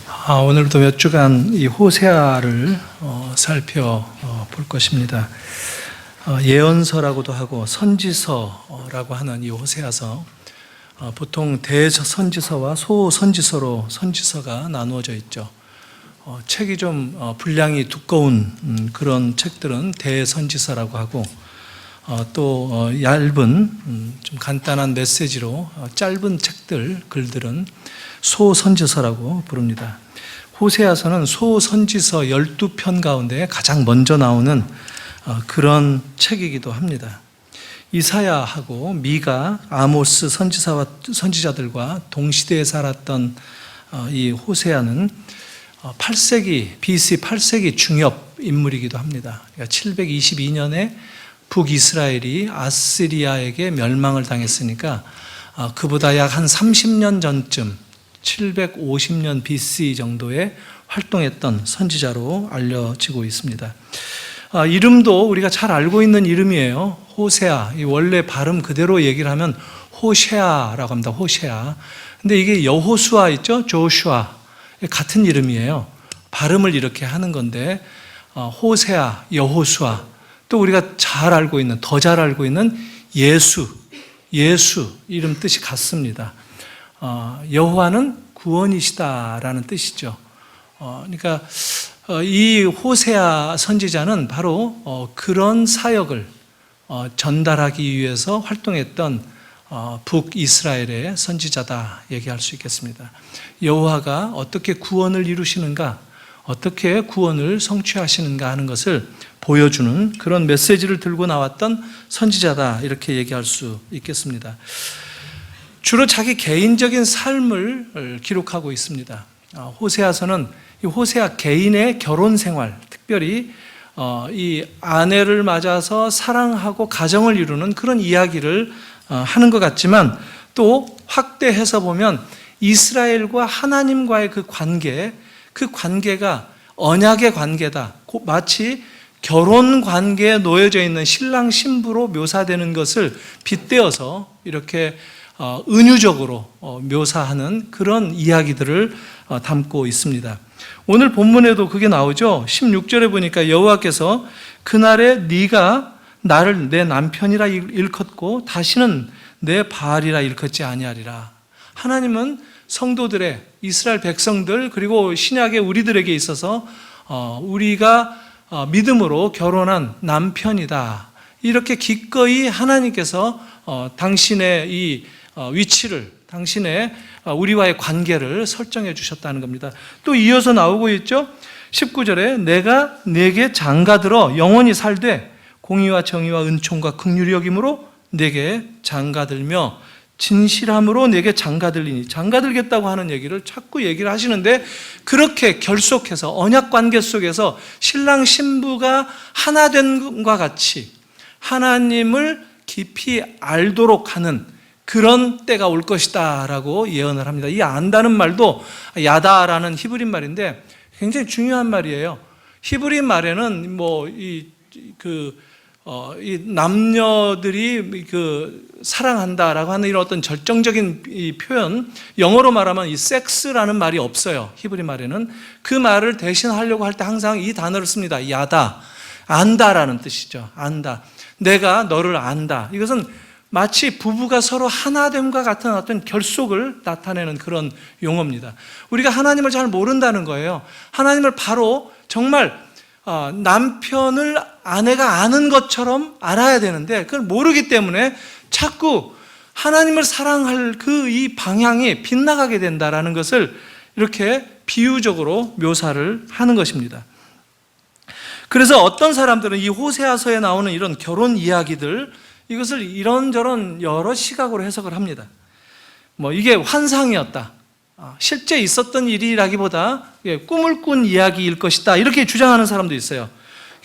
오늘도 몇 주간 이 호세아를 살펴볼 것입니다. 예언서라고도 하고 선지서라고 하는 이 호세아서, 보통 대선지서와 소선지서로 선지서가 나누어져 있죠. 책이 좀 분량이 두꺼운 그런 책들은 대선지서라고 하고, 또 얇은 좀 간단한 메시지로 짧은 책들, 글들은 소선지서라고 부릅니다. 호세아서는 소선지서 12편 가운데 가장 먼저 나오는 그런 책이기도 합니다. 이사야하고 미가, 아모스 선지자들과 동시대에 살았던 이 호세아는 8세기, BC 8세기 중엽 인물이기도 합니다. 그러니까 722년에 북이스라엘이 아스리아에게 멸망을 당했으니까 그보다 약 한 30년 전쯤 750년 BC 정도에 활동했던 선지자로 알려지고 있습니다. 이름도 우리가 잘 알고 있는 이름이에요. 호세아. 원래 발음 그대로 얘기를 하면 호세아라고 합니다. 호세아. 근데 이게 여호수아 있죠? 조슈아. 같은 이름이에요. 발음을 이렇게 하는 건데, 호세아, 여호수아. 또 우리가 잘 알고 있는, 더 잘 알고 있는 예수 이름 뜻이 같습니다. 여호와는 구원이시다라는 뜻이죠. 그러니까 이 호세아 선지자는 바로 그런 사역을 전달하기 위해서 활동했던 북이스라엘의 선지자다 얘기할 수 있겠습니다. 여호와가 어떻게 구원을 이루시는가, 어떻게 구원을 성취하시는가 하는 것을 보여주는 그런 메시지를 들고 나왔던 선지자다, 이렇게 얘기할 수 있겠습니다. 주로 자기 개인적인 삶을 기록하고 있습니다. 호세아서는 이 호세아 개인의 결혼 생활, 특별히 이 아내를 맞아서 사랑하고 가정을 이루는 그런 이야기를 하는 것 같지만, 또 확대해서 보면 이스라엘과 하나님과의 그 관계가 언약의 관계다. 마치 결혼 관계에 놓여져 있는 신랑 신부로 묘사되는 것을 빗대어서 이렇게 은유적으로 묘사하는 그런 이야기들을 담고 있습니다. 오늘 본문에도 그게 나오죠. 16절에 보니까 여호와께서 그날에 네가 나를 내 남편이라 일컫고 다시는 내 바알이라 일컫지 아니하리라. 하나님은 성도들의, 이스라엘 백성들, 그리고 신약의 우리들에게 있어서 우리가 믿음으로 결혼한 남편이다, 이렇게 기꺼이 하나님께서 당신의 이 위치를, 당신의 우리와의 관계를 설정해 주셨다는 겁니다. 또 이어서 나오고 있죠. 19절에 내가 내게 장가들어 영원히 살되 공의와 정의와 은총과 긍휼이 여김으로 내게 장가들며 진실함으로 내게 장가들리니, 장가들겠다고 하는 얘기를 자꾸 얘기를 하시는데, 그렇게 결속해서 언약 관계 속에서 신랑 신부가 하나 된 것과 같이 하나님을 깊이 알도록 하는 그런 때가 올 것이다 라고 예언을 합니다. 이 안다는 말도 야다라는 히브리 말인데 굉장히 중요한 말이에요. 히브리 말에는 이 남녀들이 사랑한다라고 하는 이런 어떤 절정적인 이 표현, 영어로 말하면 이 섹스라는 말이 없어요. 히브리 말에는 그 말을 대신하려고 할 때 항상 이 단어를 씁니다. 야다, 안다라는 뜻이죠. 안다, 내가 너를 안다. 이것은 마치 부부가 서로 하나됨과 같은 어떤 결속을 나타내는 그런 용어입니다. 우리가 하나님을 잘 모른다는 거예요. 하나님을 바로 정말 남편을 아내가 아는 것처럼 알아야 되는데, 그걸 모르기 때문에 자꾸 하나님을 사랑할 이 방향이 빗나가게 된다라는 것을 이렇게 비유적으로 묘사를 하는 것입니다. 그래서 어떤 사람들은 이 호세아서에 나오는 이런 결혼 이야기들, 이것을 이런저런 여러 시각으로 해석을 합니다. 이게 환상이었다, 실제 있었던 일이라기보다 꿈을 꾼 이야기일 것이다, 이렇게 주장하는 사람도 있어요.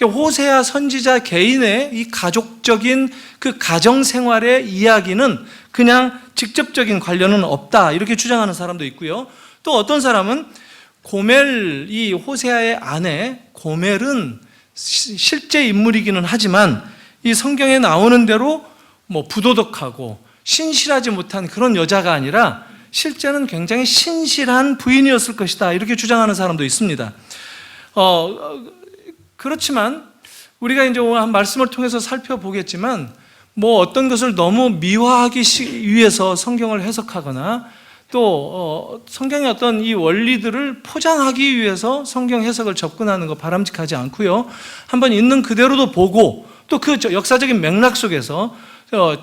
호세아 선지자 개인의 이 가족적인 그 가정생활의 이야기는 그냥 직접적인 관련은 없다, 이렇게 주장하는 사람도 있고요. 또 어떤 사람은 고멜, 이 호세아의 아내 고멜은 실제 인물이기는 하지만 이 성경에 나오는 대로 부도덕하고 신실하지 못한 그런 여자가 아니라 실제는 굉장히 신실한 부인이었을 것이다, 이렇게 주장하는 사람도 있습니다. 그렇지만 우리가 이제 오늘 한 말씀을 통해서 살펴보겠지만, 뭐 어떤 것을 너무 미화하기 위해서 성경을 해석하거나 또 성경의 어떤 이 원리들을 포장하기 위해서 성경 해석을 접근하는 거 바람직하지 않고요. 한번 있는 그대로도 보고 또 그 역사적인 맥락 속에서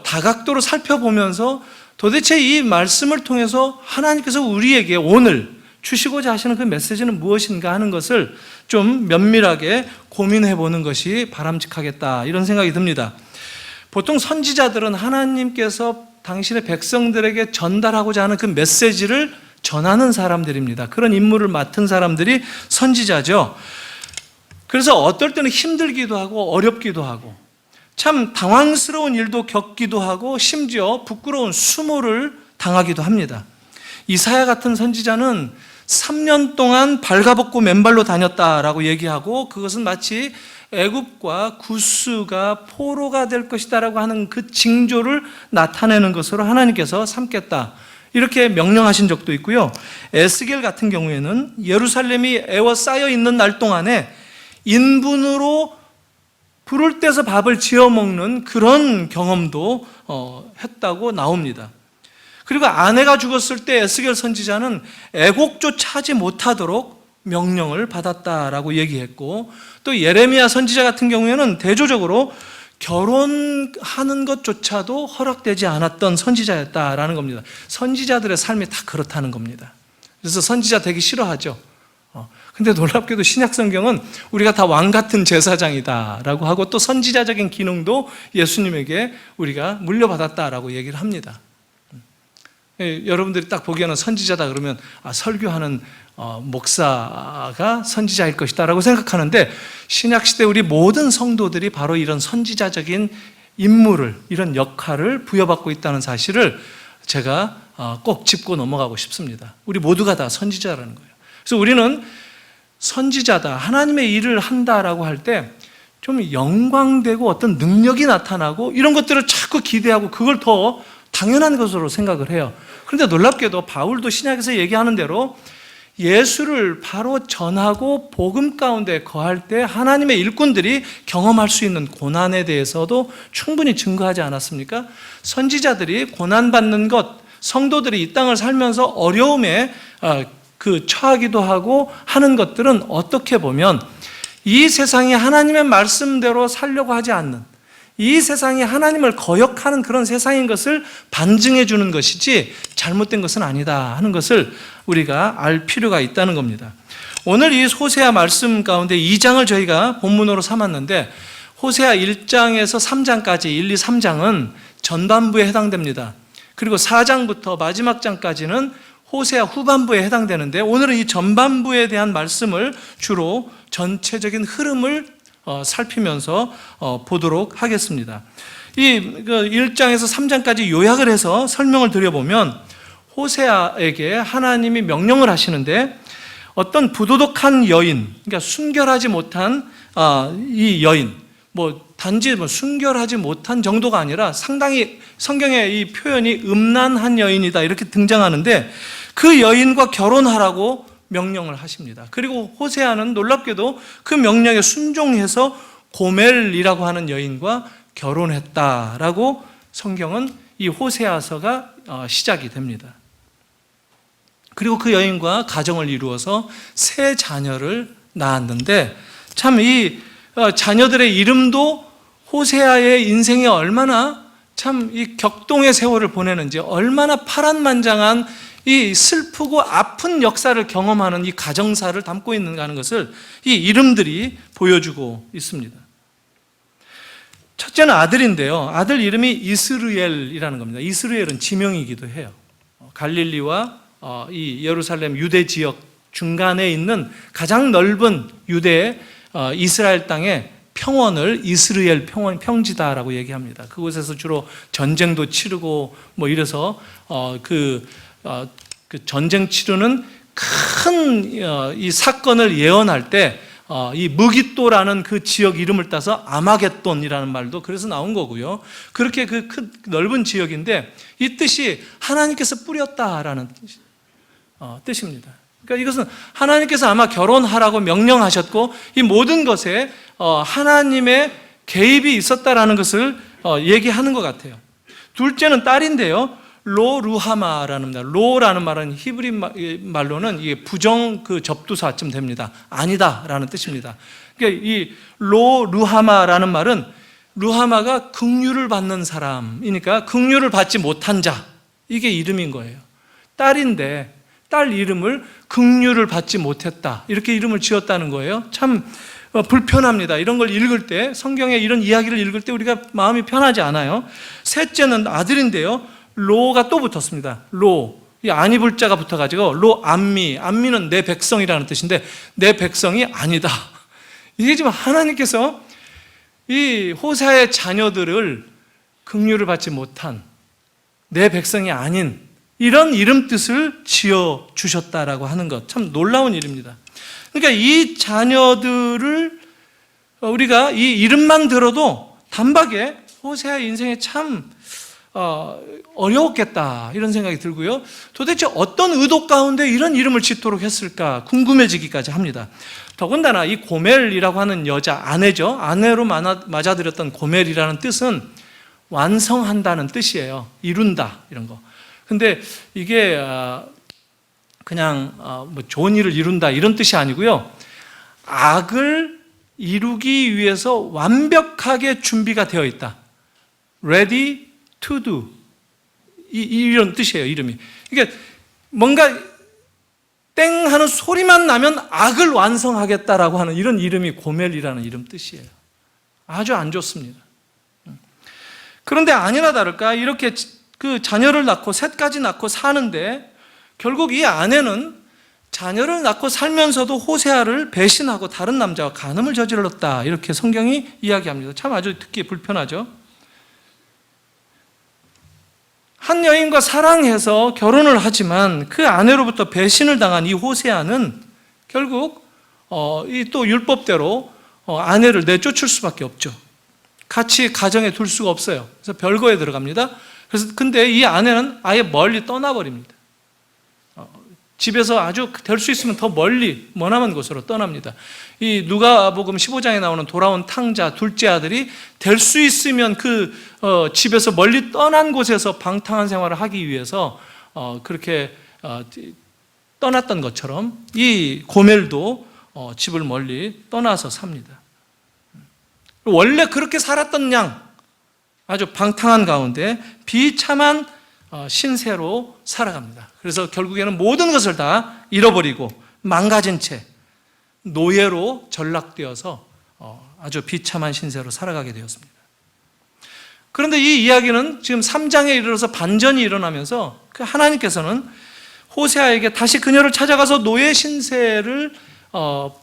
다각도로 살펴보면서 도대체 이 말씀을 통해서 하나님께서 우리에게 오늘 주시고자 하시는 그 메시지는 무엇인가 하는 것을 좀 면밀하게 고민해 보는 것이 바람직하겠다, 이런 생각이 듭니다. 보통 선지자들은 하나님께서 당신의 백성들에게 전달하고자 하는 그 메시지를 전하는 사람들입니다. 그런 임무를 맡은 사람들이 선지자죠. 그래서 어떨 때는 힘들기도 하고 어렵기도 하고 참 당황스러운 일도 겪기도 하고 심지어 부끄러운 수모를 당하기도 합니다. 이사야 같은 선지자는 3년 동안 발가벗고 맨발로 다녔다라고 얘기하고, 그것은 마치 애굽과 구스가 포로가 될 것이다라고 하는 그 징조를 나타내는 것으로 하나님께서 삼겠다, 이렇게 명령하신 적도 있고요. 에스겔 같은 경우에는 예루살렘이 에워싸여 있는 날 동안에 인분으로 불을 떼서 밥을 지어 먹는 그런 경험도 했다고 나옵니다. 그리고 아내가 죽었을 때 에스겔 선지자는 애곡조차 하지 못하도록 명령을 받았다라고 얘기했고, 또 예레미야 선지자 같은 경우에는 대조적으로 결혼하는 것조차도 허락되지 않았던 선지자였다라는 겁니다. 선지자들의 삶이 다 그렇다는 겁니다. 그래서 선지자 되기 싫어하죠. 근데 놀랍게도 신약 성경은 우리가 다 왕 같은 제사장이다라고 하고, 또 선지자적인 기능도 예수님에게 우리가 물려받았다라고 얘기를 합니다. 여러분들이 딱 보기에는 선지자다 그러면 설교하는 목사가 선지자일 것이다 라고 생각하는데, 신약시대 우리 모든 성도들이 바로 이런 선지자적인 임무를, 이런 역할을 부여받고 있다는 사실을 제가 꼭 짚고 넘어가고 싶습니다. 우리 모두가 다 선지자라는 거예요. 그래서 우리는 선지자다, 하나님의 일을 한다라고 할 때 좀 영광되고 어떤 능력이 나타나고 이런 것들을 자꾸 기대하고 그걸 더 당연한 것으로 생각을 해요. 그런데 놀랍게도 바울도 신약에서 얘기하는 대로 예수를 바로 전하고 복음 가운데 거할 때 하나님의 일꾼들이 경험할 수 있는 고난에 대해서도 충분히 증거하지 않았습니까? 선지자들이 고난받는 것, 성도들이 이 땅을 살면서 어려움에 처하기도 하고 하는 것들은 어떻게 보면 이 세상이 하나님의 말씀대로 살려고 하지 않는, 이 세상이 하나님을 거역하는 그런 세상인 것을 반증해 주는 것이지 잘못된 것은 아니다 하는 것을 우리가 알 필요가 있다는 겁니다. 오늘 이 호세아 말씀 가운데 2장을 저희가 본문으로 삼았는데, 호세아 1장에서 3장까지 1, 2, 3장은 전반부에 해당됩니다. 그리고 4장부터 마지막 장까지는 호세아 후반부에 해당되는데, 오늘은 이 전반부에 대한 말씀을 주로 전체적인 흐름을 살피면서 보도록 하겠습니다. 이 1장에서 3장까지 요약을 해서 설명을 드려보면, 호세아에게 하나님이 명령을 하시는데, 어떤 부도덕한 여인, 그러니까 순결하지 못한 이 여인, 단지 순결하지 못한 정도가 아니라 상당히 성경의 이 표현이 음란한 여인이다 이렇게 등장하는데, 그 여인과 결혼하라고 명령을 하십니다. 그리고 호세아는 놀랍게도 그 명령에 순종해서 고멜이라고 하는 여인과 결혼했다라고 성경은 이 호세아서가 시작이 됩니다. 그리고 그 여인과 가정을 이루어서 세 자녀를 낳았는데, 참 이 자녀들의 이름도 호세아의 인생에 얼마나 참 이 격동의 세월을 보내는지, 얼마나 파란만장한 이 슬프고 아픈 역사를 경험하는 이 가정사를 담고 있는가 하는 것을 이 이름들이 보여주고 있습니다. 첫째는 아들인데요, 아들 이름이 이스르엘이라는 겁니다. 이스르엘은 지명이기도 해요. 갈릴리와 이 예루살렘 유대 지역 중간에 있는 가장 넓은 유대 이스라엘 땅의 평원을 이스라엘 평지다라고 얘기합니다. 그곳에서 주로 전쟁도 치르고 이래서 그 전쟁 치르는 큰 이 사건을 예언할 때 이 무깃도라는 그 지역 이름을 따서 아마겟돈이라는 말도 그래서 나온 거고요. 그렇게 그 큰 넓은 지역인데 이 뜻이 하나님께서 뿌렸다라는 뜻입니다. 그러니까 이것은 하나님께서 아마 결혼하라고 명령하셨고 이 모든 것에 하나님의 개입이 있었다라는 것을 얘기하는 것 같아요. 둘째는 딸인데요. 로루하마라는 말, 로라는 말은 히브리 말로는 이게 부정 그 접두사쯤 됩니다. 아니다라는 뜻입니다. 그러니까 이 로루하마라는 말은 루하마가 긍휼을 받는 사람이니까 긍휼을 받지 못한 자, 이게 이름인 거예요. 딸인데 딸 이름을 긍휼을 받지 못했다, 이렇게 이름을 지었다는 거예요. 참 불편합니다. 이런 걸 읽을 때, 성경에 이런 이야기를 읽을 때 우리가 마음이 편하지 않아요. 셋째는 아들인데요. 로가 또 붙었습니다. 로, 이 아니 불자가 붙어가지고 로 암미, 암미는 내 백성이라는 뜻인데 내 백성이 아니다. 이게 지금 하나님께서 이 호세아의 자녀들을 긍휼을 받지 못한 내 백성이 아닌 이런 이름 뜻을 지어 주셨다라고 하는 것, 참 놀라운 일입니다. 그러니까 이 자녀들을 우리가 이 이름만 들어도 단박에 호세아의 인생에 참 어려웠겠다 이런 생각이 들고요. 도대체 어떤 의도 가운데 이런 이름을 짓도록 했을까 궁금해지기까지 합니다. 더군다나 이 고멜이라고 하는 여자, 아내죠. 아내로 맞아들였던 고멜이라는 뜻은 완성한다는 뜻이에요. 이룬다 이런 거. 근데 이게 그냥 뭐 좋은 일을 이룬다 이런 뜻이 아니고요. 악을 이루기 위해서 완벽하게 준비가 되어 있다. Ready to do. 이런 뜻이에요, 이름이. 그러니까 뭔가 땡 하는 소리만 나면 악을 완성하겠다라고 하는 이런 이름이 고멜이라는 이름 뜻이에요. 아주 안 좋습니다. 그런데 아니나 다를까 이렇게 그 자녀를 낳고 셋까지 낳고 사는데 결국 이 아내는 자녀를 낳고 살면서도 호세아를 배신하고 다른 남자와 간음을 저질렀다, 이렇게 성경이 이야기합니다. 참 아주 듣기 불편하죠. 한 여인과 사랑해서 결혼을 하지만 그 아내로부터 배신을 당한 이 호세아는 결국 이 또 율법대로 아내를 내쫓을 수밖에 없죠. 같이 가정에 둘 수가 없어요. 그래서 별거에 들어갑니다. 그래서 근데 이 아내는 아예 멀리 떠나버립니다. 집에서 아주 될 수 있으면 더 멀리 머나먼 곳으로 떠납니다. 이 누가복음 15장에 나오는 돌아온 탕자 둘째 아들이 될 수 있으면 그 집에서 멀리 떠난 곳에서 방탕한 생활을 하기 위해서 그렇게 떠났던 것처럼 이 고멜도 집을 멀리 떠나서 삽니다. 원래 그렇게 살았던 양, 아주 방탕한 가운데 비참한 신세로 살아갑니다. 그래서 결국에는 모든 것을 다 잃어버리고 망가진 채 노예로 전락되어서 아주 비참한 신세로 살아가게 되었습니다. 그런데 이 이야기는 지금 3장에 이르러서 반전이 일어나면서 그 하나님께서는 호세아에게 다시 그녀를 찾아가서 노예 신세를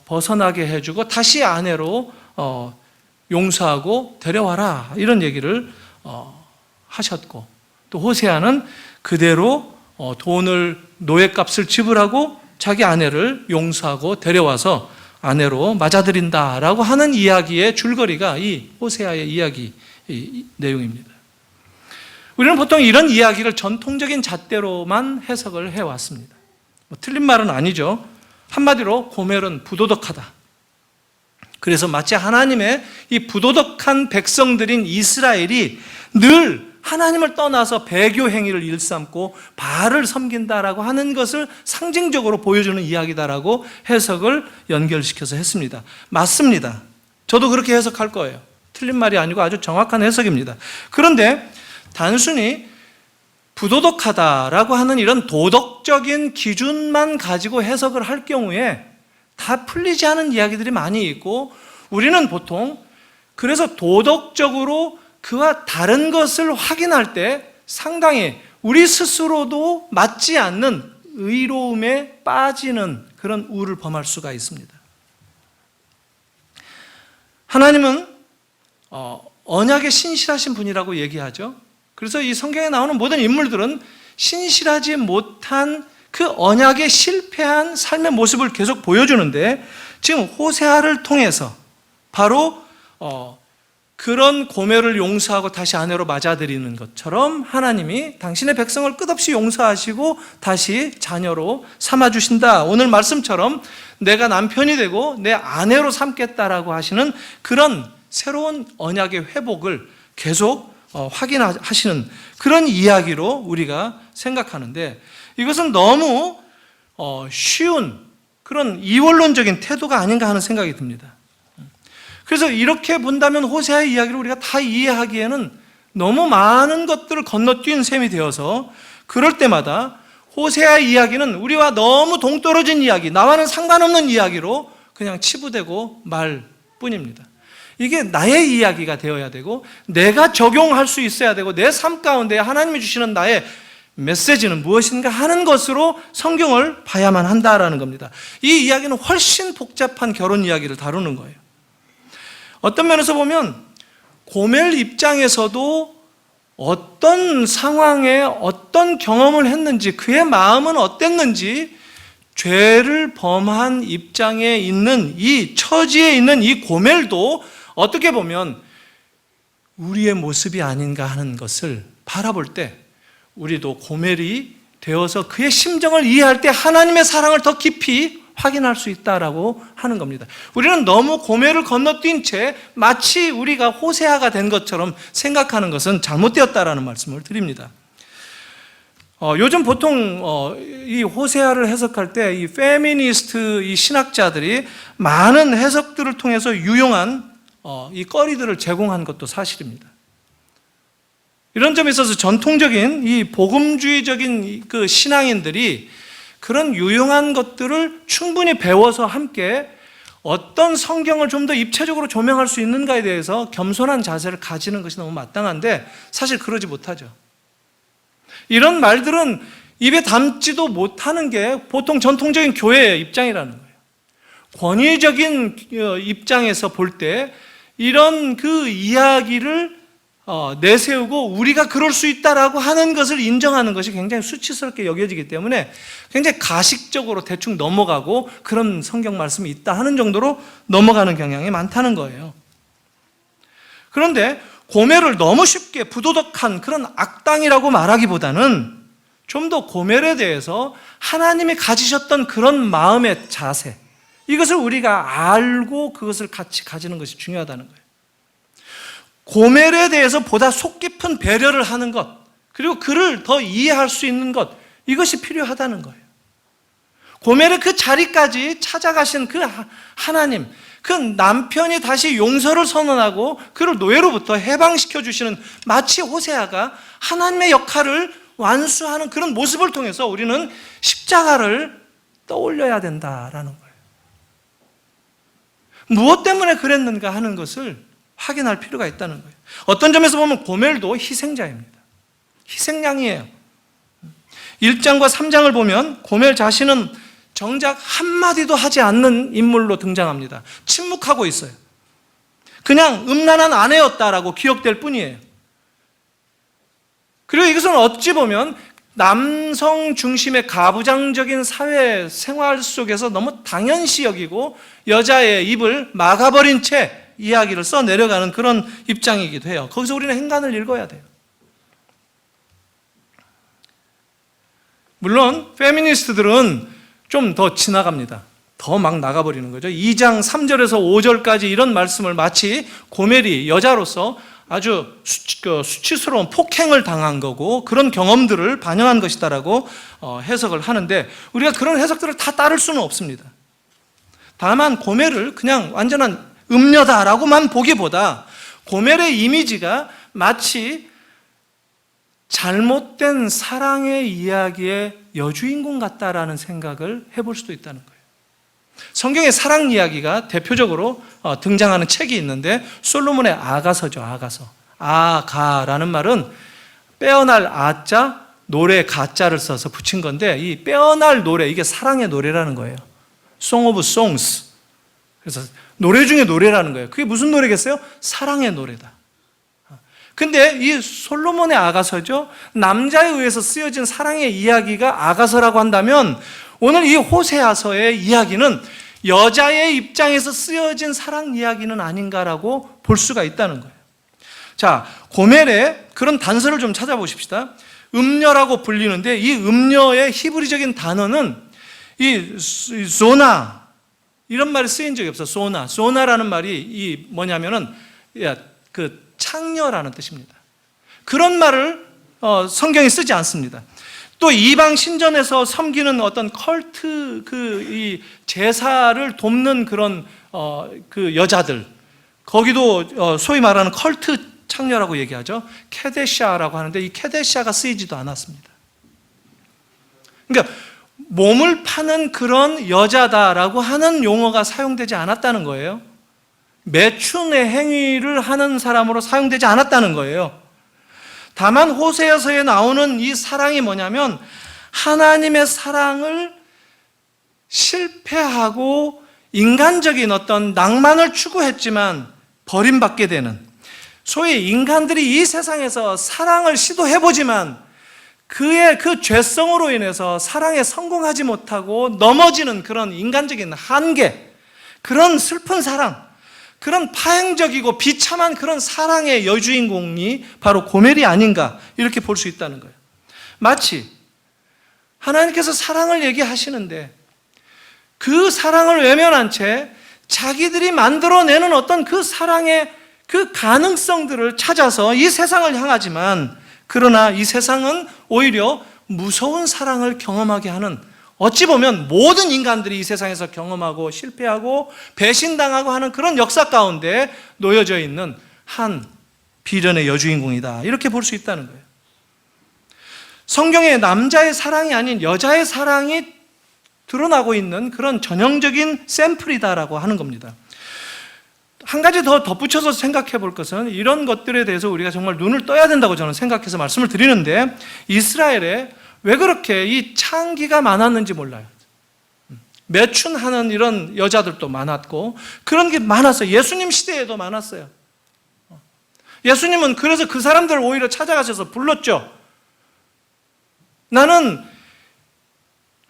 벗어나게 해주고 다시 아내로 용서하고 데려와라, 이런 얘기를 하셨고, 또 호세아는 그대로 돈을, 노예값을 지불하고 자기 아내를 용서하고 데려와서 아내로 맞아들인다라고 하는 이야기의 줄거리가 이 호세아의 이야기 내용입니다. 우리는 보통 이런 이야기를 전통적인 잣대로만 해석을 해왔습니다. 틀린 말은 아니죠. 한마디로 고멜은 부도덕하다. 그래서 마치 하나님의 이 부도덕한 백성들인 이스라엘이 늘 하나님을 떠나서 배교 행위를 일삼고 바알을 섬긴다라고 하는 것을 상징적으로 보여주는 이야기다라고 해석을 연결시켜서 했습니다. 맞습니다. 저도 그렇게 해석할 거예요. 틀린 말이 아니고 아주 정확한 해석입니다. 그런데 단순히 부도덕하다라고 하는 이런 도덕적인 기준만 가지고 해석을 할 경우에 다 풀리지 않은 이야기들이 많이 있고, 우리는 보통 그래서 도덕적으로 그와 다른 것을 확인할 때 상당히 우리 스스로도 맞지 않는 의로움에 빠지는 그런 우를 범할 수가 있습니다. 하나님은 언약에 신실하신 분이라고 얘기하죠. 그래서 이 성경에 나오는 모든 인물들은 신실하지 못한 그 언약에 실패한 삶의 모습을 계속 보여주는데, 지금 호세아를 통해서 바로 그런 고멜을 용서하고 다시 아내로 맞아들이는 것처럼 하나님이 당신의 백성을 끝없이 용서하시고 다시 자녀로 삼아주신다. 오늘 말씀처럼 내가 남편이 되고 내 아내로 삼겠다라고 하시는 그런 새로운 언약의 회복을 계속 확인하시는 그런 이야기로 우리가 생각하는데, 이것은 너무 쉬운 그런 이원론적인 태도가 아닌가 하는 생각이 듭니다. 그래서 이렇게 본다면 호세아의 이야기를 우리가 다 이해하기에는 너무 많은 것들을 건너뛴 셈이 되어서, 그럴 때마다 호세아의 이야기는 우리와 너무 동떨어진 이야기, 나와는 상관없는 이야기로 그냥 치부되고 말 뿐입니다. 이게 나의 이야기가 되어야 되고, 내가 적용할 수 있어야 되고, 내 삶 가운데 하나님이 주시는 나의 메시지는 무엇인가 하는 것으로 성경을 봐야만 한다라는 겁니다. 이 이야기는 훨씬 복잡한 결혼 이야기를 다루는 거예요. 어떤 면에서 보면 고멜 입장에서도 어떤 상황에 어떤 경험을 했는지, 그의 마음은 어땠는지, 죄를 범한 입장에 있는 이 처지에 있는 이 고멜도 어떻게 보면 우리의 모습이 아닌가 하는 것을 바라볼 때, 우리도 고멜이 되어서 그의 심정을 이해할 때 하나님의 사랑을 더 깊이 확인할 수 있다라고 하는 겁니다. 우리는 너무 고멜을 건너뛴 채 마치 우리가 호세아가 된 것처럼 생각하는 것은 잘못되었다라는 말씀을 드립니다. 요즘 보통 이 호세아를 해석할 때 이 페미니스트 이 신학자들이 많은 해석들을 통해서 유용한 이 거리들을 제공한 것도 사실입니다. 이런 점에 있어서 전통적인 이 복음주의적인 그 신앙인들이 그런 유용한 것들을 충분히 배워서 함께 어떤 성경을 좀 더 입체적으로 조명할 수 있는가에 대해서 겸손한 자세를 가지는 것이 너무 마땅한데, 사실 그러지 못하죠. 이런 말들은 입에 담지도 못하는 게 보통 전통적인 교회의 입장이라는 거예요. 권위적인 입장에서 볼 때 이런 그 이야기를 내세우고 우리가 그럴 수 있다라고 하는 것을 인정하는 것이 굉장히 수치스럽게 여겨지기 때문에 굉장히 가식적으로 대충 넘어가고, 그런 성경 말씀이 있다 하는 정도로 넘어가는 경향이 많다는 거예요. 그런데 고멜을 너무 쉽게 부도덕한 그런 악당이라고 말하기보다는 좀 더 고멜에 대해서 하나님이 가지셨던 그런 마음의 자세, 이것을 우리가 알고 그것을 같이 가지는 것이 중요하다는 거예요. 고멜에 대해서 보다 속 깊은 배려를 하는 것, 그리고 그를 더 이해할 수 있는 것, 이것이 필요하다는 거예요. 고멜의 그 자리까지 찾아가신 그 하나님, 그 남편이 다시 용서를 선언하고 그를 노예로부터 해방시켜 주시는, 마치 호세아가 하나님의 역할을 완수하는 그런 모습을 통해서 우리는 십자가를 떠올려야 된다라는 거예요. 무엇 때문에 그랬는가 하는 것을 확인할 필요가 있다는 거예요. 어떤 점에서 보면 고멜도 희생자입니다. 희생양이에요. 1장과 3장을 보면 고멜 자신은 정작 한마디도 하지 않는 인물로 등장합니다. 침묵하고 있어요. 그냥 음란한 아내였다라고 기억될 뿐이에요. 그리고 이것은 어찌 보면 남성 중심의 가부장적인 사회 생활 속에서 너무 당연시 여기고 여자의 입을 막아버린 채 이야기를 써내려가는 그런 입장이기도 해요. 거기서 우리는 행간을 읽어야 돼요. 물론 페미니스트들은 좀 더 지나갑니다. 더 막 나가버리는 거죠. 2장 3절에서 5절까지 이런 말씀을 마치 고멜이 여자로서 아주 수치스러운 폭행을 당한 거고 그런 경험들을 반영한 것이다라고 해석을 하는데, 우리가 그런 해석들을 다 따를 수는 없습니다. 다만 고멜을 그냥 완전한 음녀다라고만 보기보다 고멜의 이미지가 마치 잘못된 사랑의 이야기의 여주인공 같다라는 생각을 해볼 수도 있다는 거예요. 성경의 사랑 이야기가 대표적으로 등장하는 책이 있는데 솔로몬의 아가서죠. 아가서. 아가라는 말은 빼어날 아자, 노래 가자를 써서 붙인 건데, 이 빼어날 노래, 이게 사랑의 노래라는 거예요. Song of Songs. 그래서 노래 중에 노래라는 거예요. 그게 무슨 노래겠어요? 사랑의 노래다. 근데 이 솔로몬의 아가서죠, 남자에 의해서 쓰여진 사랑의 이야기가 아가서라고 한다면 오늘 이 호세아서의 이야기는 여자의 입장에서 쓰여진 사랑 이야기는 아닌가라고 볼 수가 있다는 거예요. 자, 고멜의 그런 단서를 좀 찾아보십시다. 음녀라고 불리는데 이 음녀의 히브리적인 단어는 이 소나, 이런 말이 쓰인 적이 없어. 소나라는 말이 이 뭐냐면은 그 창녀라는 뜻입니다. 그런 말을 성경에 쓰지 않습니다. 또 이방 신전에서 섬기는 어떤 컬트 이 제사를 돕는 그런 그 여자들, 거기도 소위 말하는 컬트 창녀라고 얘기하죠. 케데샤라고 하는데 이 케데샤가 쓰이지도 않았습니다. 그러니까 몸을 파는 그런 여자다라고 하는 용어가 사용되지 않았다는 거예요. 매춘의 행위를 하는 사람으로 사용되지 않았다는 거예요. 다만 호세아서에 나오는 이 사랑이 뭐냐면 하나님의 사랑을 실패하고 인간적인 어떤 낭만을 추구했지만 버림받게 되는, 소위 인간들이 이 세상에서 사랑을 시도해보지만 그의 그 죄성으로 인해서 사랑에 성공하지 못하고 넘어지는 그런 인간적인 한계, 그런 슬픈 사랑, 그런 파행적이고 비참한 그런 사랑의 여주인공이 바로 고멜이 아닌가, 이렇게 볼 수 있다는 거예요. 마치 하나님께서 사랑을 얘기하시는데 그 사랑을 외면한 채 자기들이 만들어내는 어떤 그 사랑의 그 가능성들을 찾아서 이 세상을 향하지만, 그러나 이 세상은 오히려 무서운 사랑을 경험하게 하는, 어찌 보면 모든 인간들이 이 세상에서 경험하고 실패하고 배신당하고 하는 그런 역사 가운데 놓여져 있는 한 비련의 여주인공이다, 이렇게 볼 수 있다는 거예요. 성경에 남자의 사랑이 아닌 여자의 사랑이 드러나고 있는 그런 전형적인 샘플이다라고 하는 겁니다. 한 가지 더 덧붙여서 생각해 볼 것은, 이런 것들에 대해서 우리가 정말 눈을 떠야 된다고 저는 생각해서 말씀을 드리는데, 이스라엘에 왜 그렇게 이 창기가 많았는지 몰라요. 매춘하는 이런 여자들도 많았고 그런 게 많았어요. 예수님 시대에도 많았어요. 예수님은 그래서 그 사람들을 오히려 찾아가셔서 불렀죠. 나는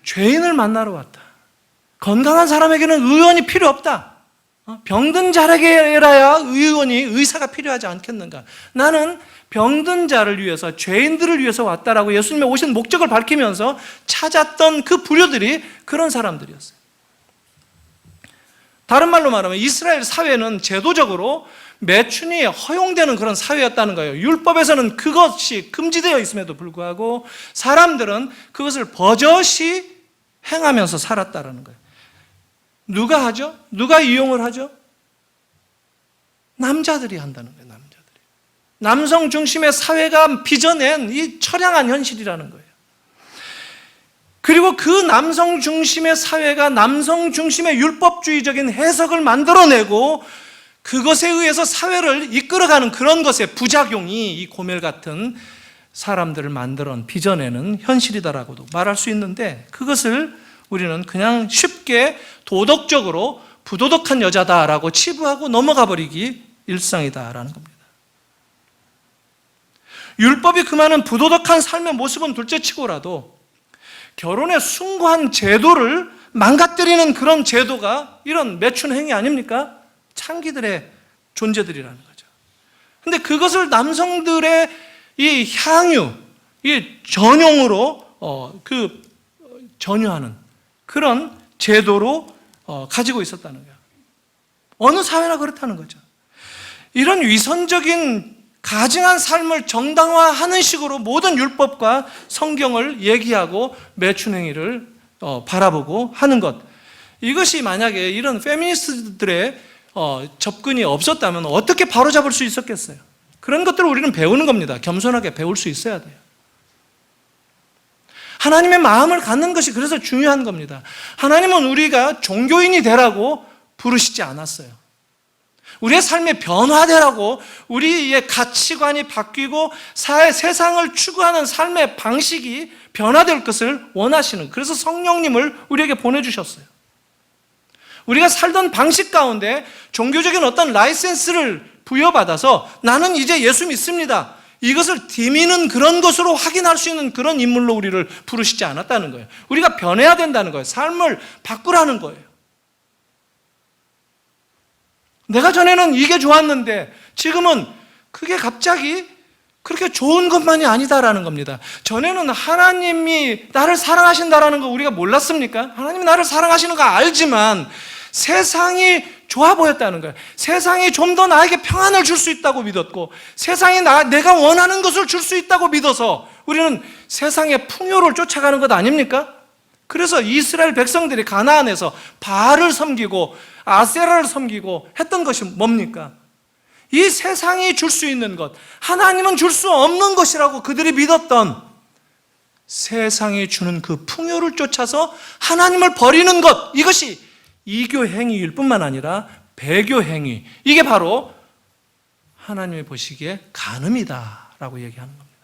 죄인을 만나러 왔다. 건강한 사람에게는 의원이 필요 없다. 병든 자에게라야 의사가 필요하지 않겠는가. 나는 병든 자를 위해서, 죄인들을 위해서 왔다라고 예수님의 오신 목적을 밝히면서 찾았던 그 부류들이 그런 사람들이었어요. 다른 말로 말하면 이스라엘 사회는 제도적으로 매춘이 허용되는 그런 사회였다는 거예요. 율법에서는 그것이 금지되어 있음에도 불구하고 사람들은 그것을 버젓이 행하면서 살았다라는 거예요. 누가 하죠? 누가 이용을 하죠? 남자들이 한다는 거예요. 남자들이. 남성 중심의 사회가 빚어낸 이 처량한 현실이라는 거예요. 그리고 그 남성 중심의 사회가 남성 중심의 율법주의적인 해석을 만들어내고 그것에 의해서 사회를 이끌어가는 그런 것의 부작용이 이 고멜 같은 사람들을 빚어내는 현실이다라고도 말할 수 있는데, 그것을 우리는 그냥 쉽게 도덕적으로 부도덕한 여자다라고 치부하고 넘어가 버리기 일상이다라는 겁니다. 율법이 금하는 부도덕한 삶의 모습은 둘째치고라도 결혼의 숭고한 제도를 망가뜨리는 그런 제도가 이런 매춘 행위 아닙니까? 창기들의 존재들이라는 거죠. 근데 그것을 남성들의 이 향유, 이 전용으로 전유하는 그런 제도로 가지고 있었다는 거예요. 어느 사회나 그렇다는 거죠. 이런 위선적인 가증한 삶을 정당화하는 식으로 모든 율법과 성경을 얘기하고 매춘행위를 바라보고 하는 것, 이것이 만약에 이런 페미니스트들의 접근이 없었다면 어떻게 바로잡을 수 있었겠어요? 그런 것들을 우리는 배우는 겁니다. 겸손하게 배울 수 있어야 돼요. 하나님의 마음을 갖는 것이 그래서 중요한 겁니다. 하나님은 우리가 종교인이 되라고 부르시지 않았어요. 우리의 삶이 변화되라고, 우리의 가치관이 바뀌고 세상을 추구하는 삶의 방식이 변화될 것을 원하시는, 그래서 성령님을 우리에게 보내주셨어요. 우리가 살던 방식 가운데 종교적인 어떤 라이센스를 부여받아서 나는 이제 예수 믿습니다, 이것을 디미는 그런 것으로 확인할 수 있는 그런 인물로 우리를 부르시지 않았다는 거예요. 우리가 변해야 된다는 거예요. 삶을 바꾸라는 거예요. 내가 전에는 이게 좋았는데 지금은 그게 갑자기 그렇게 좋은 것만이 아니다라는 겁니다. 전에는 하나님이 나를 사랑하신다라는 거 우리가 몰랐습니까? 하나님이 나를 사랑하시는 거 알지만 세상이 좋아 보였다는 거예요. 세상이 좀 더 나에게 평안을 줄 수 있다고 믿었고, 세상이 내가 원하는 것을 줄 수 있다고 믿어서 우리는 세상의 풍요를 쫓아가는 것 아닙니까? 그래서 이스라엘 백성들이 가나안에서 바알을 섬기고 아세라를 섬기고 했던 것이 뭡니까? 이 세상이 줄 수 있는 것, 하나님은 줄 수 없는 것이라고 그들이 믿었던 세상이 주는 그 풍요를 쫓아서 하나님을 버리는 것, 이것이 이교 행위일 뿐만 아니라 배교 행위, 이게 바로 하나님이 보시기에 간음이다라고 얘기하는 겁니다.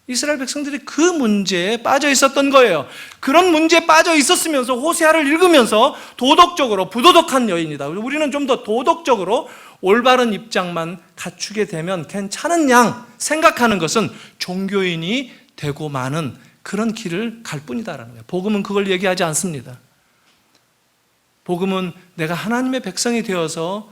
이스라엘 백성들이 그 문제에 빠져 있었던 거예요. 그런 문제에 빠져 있었으면서 호세아를 읽으면서 도덕적으로 부도덕한 여인이다, 우리는 좀 더 도덕적으로 올바른 입장만 갖추게 되면 괜찮은 양 생각하는 것은 종교인이 되고 마는 그런 길을 갈 뿐이다라는 거예요. 복음은 그걸 얘기하지 않습니다. 복음은 내가 하나님의 백성이 되어서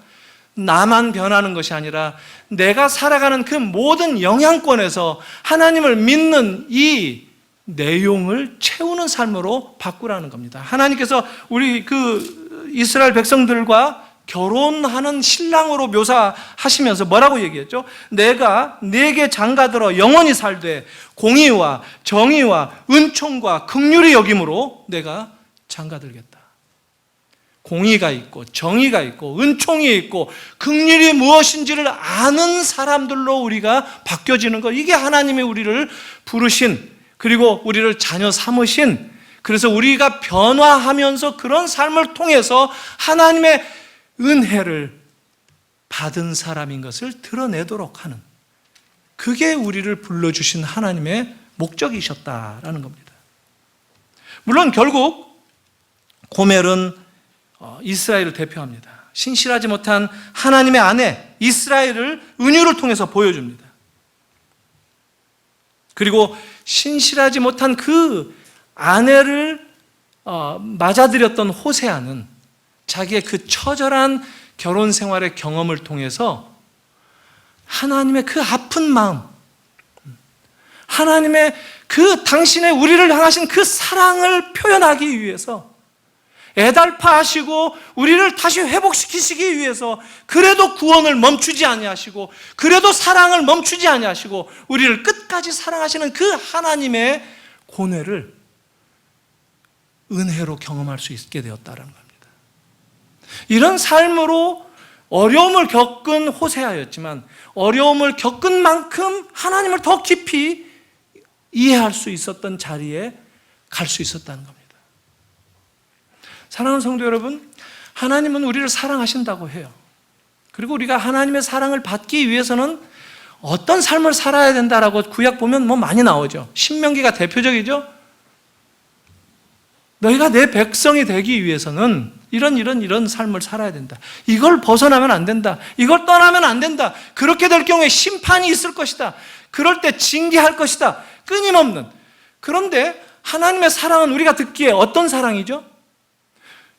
나만 변하는 것이 아니라 내가 살아가는 그 모든 영향권에서 하나님을 믿는 이 내용을 채우는 삶으로 바꾸라는 겁니다. 하나님께서 우리 그 이스라엘 백성들과 결혼하는 신랑으로 묘사하시면서 뭐라고 얘기했죠? 내가 네게 장가들어 영원히 살되 공의와 정의와 은총과 긍휼히 여김으로 내가 장가들겠다. 공의가 있고 정의가 있고 은총이 있고 긍휼이 무엇인지를 아는 사람들로 우리가 바뀌어지는 것, 이게 하나님이 우리를 부르신, 그리고 우리를 자녀 삼으신, 그래서 우리가 변화하면서 그런 삶을 통해서 하나님의 은혜를 받은 사람인 것을 드러내도록 하는, 그게 우리를 불러주신 하나님의 목적이셨다라는 겁니다. 물론 결국 고멜은 이스라엘을 대표합니다. 신실하지 못한 하나님의 아내 이스라엘을 은유를 통해서 보여줍니다. 그리고 신실하지 못한 그 아내를 맞아들였던 호세아는 자기의 그 처절한 결혼 생활의 경험을 통해서 하나님의 그 아픈 마음, 하나님의 그 당신의 우리를 향하신 그 사랑을 표현하기 위해서 애달파하시고 우리를 다시 회복시키시기 위해서 그래도 구원을 멈추지 아니하시고 그래도 사랑을 멈추지 아니하시고 우리를 끝까지 사랑하시는 그 하나님의 고뇌를 은혜로 경험할 수 있게 되었다는 겁니다. 이런 삶으로 어려움을 겪은 호세아였지만 어려움을 겪은 만큼 하나님을 더 깊이 이해할 수 있었던 자리에 갈 수 있었다는 겁니다. 사랑하는 성도 여러분, 하나님은 우리를 사랑하신다고 해요. 그리고 우리가 하나님의 사랑을 받기 위해서는 어떤 삶을 살아야 된다라고 구약 보면 많이 나오죠. 신명기가 대표적이죠. 너희가 내 백성이 되기 위해서는 이런 삶을 살아야 된다. 이걸 벗어나면 안 된다. 이걸 떠나면 안 된다. 그렇게 될 경우에 심판이 있을 것이다. 그럴 때 징계할 것이다. 끊임없는. 그런데 하나님의 사랑은 우리가 듣기에 어떤 사랑이죠?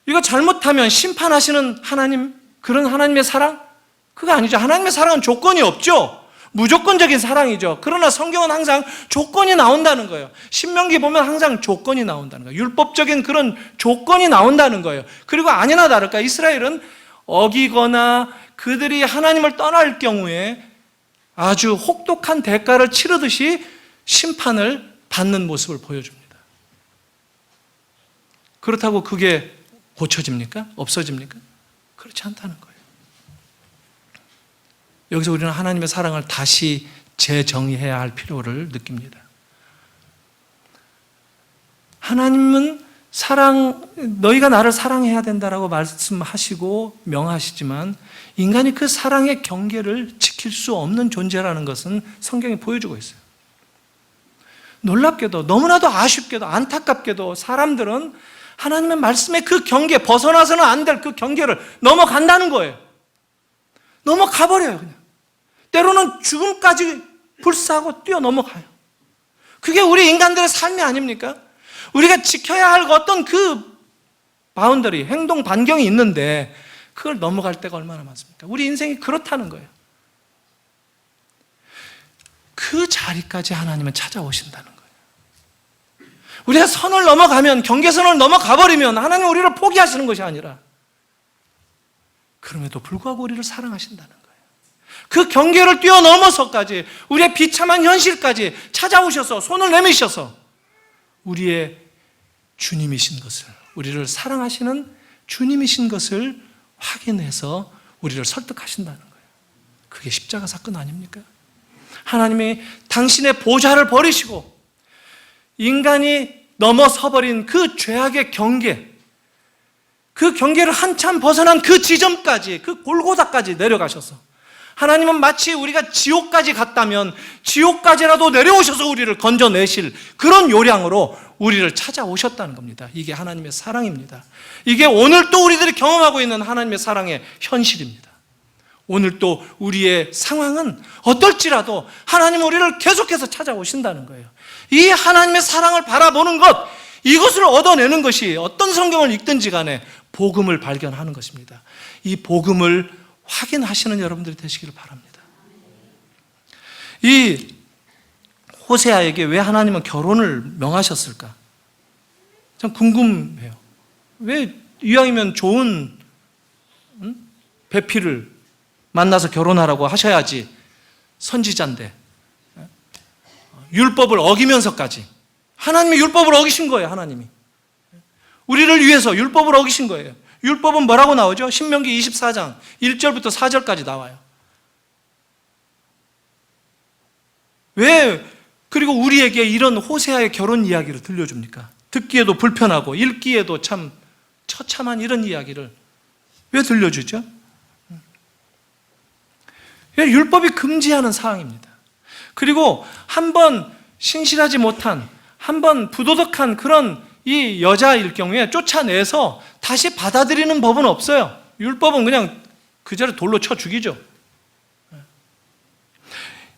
이거 잘못하면 심판하시는 하나님, 그런 하나님의 사랑? 그거 아니죠. 하나님의 사랑은 조건이 없죠. 무조건적인 사랑이죠. 그러나 성경은 항상 조건이 나온다는 거예요. 신명기 보면 항상 조건이 나온다는 거예요. 율법적인 그런 조건이 나온다는 거예요. 그리고 아니나 다를까 이스라엘은 어기거나 그들이 하나님을 떠날 경우에 아주 혹독한 대가를 치르듯이 심판을 받는 모습을 보여줍니다. 그렇다고 그게 고쳐집니까? 없어집니까? 그렇지 않다는 거예요. 여기서 우리는 하나님의 사랑을 다시 재정의해야 할 필요를 느낍니다. 하나님은 너희가 나를 사랑해야 된다라고 말씀하시고 명하시지만 인간이 그 사랑의 경계를 지킬 수 없는 존재라는 것은 성경이 보여주고 있어요. 놀랍게도, 너무나도 아쉽게도, 안타깝게도 사람들은 하나님의 말씀의 그 경계, 벗어나서는 안 될 그 경계를 넘어간다는 거예요. 넘어가버려요, 그냥. 때로는 죽음까지 불사하고 뛰어넘어가요. 그게 우리 인간들의 삶이 아닙니까? 우리가 지켜야 할 어떤 그 바운더리, 행동 반경이 있는데 그걸 넘어갈 때가 얼마나 많습니까? 우리 인생이 그렇다는 거예요. 그 자리까지 하나님은 찾아오신다는 거예요. 우리가 선을 넘어가면, 경계선을 넘어가 버리면 하나님은 우리를 포기하시는 것이 아니라 그럼에도 불구하고 우리를 사랑하신다는 거예요. 그 경계를 뛰어넘어서까지, 우리의 비참한 현실까지 찾아오셔서 손을 내미셔서 우리의 주님이신 것을, 우리를 사랑하시는 주님이신 것을 확인해서 우리를 설득하신다는 거예요. 그게 십자가 사건 아닙니까? 하나님이 당신의 보좌를 버리시고 인간이 넘어서버린 그 죄악의 경계, 그 경계를 한참 벗어난 그 지점까지, 그 골고다까지 내려가셔서 하나님은 마치 우리가 지옥까지 갔다면 지옥까지라도 내려오셔서 우리를 건져내실 그런 요량으로 우리를 찾아오셨다는 겁니다. 이게 하나님의 사랑입니다. 이게 오늘 또 우리들이 경험하고 있는 하나님의 사랑의 현실입니다. 오늘 또 우리의 상황은 어떨지라도 하나님은 우리를 계속해서 찾아오신다는 거예요. 이 하나님의 사랑을 바라보는 것, 이것을 얻어내는 것이 어떤 성경을 읽든지 간에 복음을 발견하는 것입니다. 이 복음을 확인하시는 여러분들이 되시기를 바랍니다. 이 호세아에게 왜 하나님은 결혼을 명하셨을까? 참 궁금해요. 왜 이왕이면 좋은 배필을 만나서 결혼하라고 하셔야지, 선지자인데 율법을 어기면서까지. 하나님이 율법을 어기신 거예요. 하나님이 우리를 위해서 율법을 어기신 거예요. 율법은 뭐라고 나오죠? 신명기 24장 1절부터 4절까지 나와요. 왜 그리고 우리에게 이런 호세아의 결혼 이야기를 들려줍니까? 듣기에도 불편하고 읽기에도 참 처참한 이런 이야기를 왜 들려주죠? 율법이 금지하는 사항입니다. 그리고 한번 신실하지 못한, 한번 부도덕한 그런 이 여자일 경우에 쫓아내서 다시 받아들이는 법은 없어요. 율법은 그냥 그대로 돌로 쳐 죽이죠.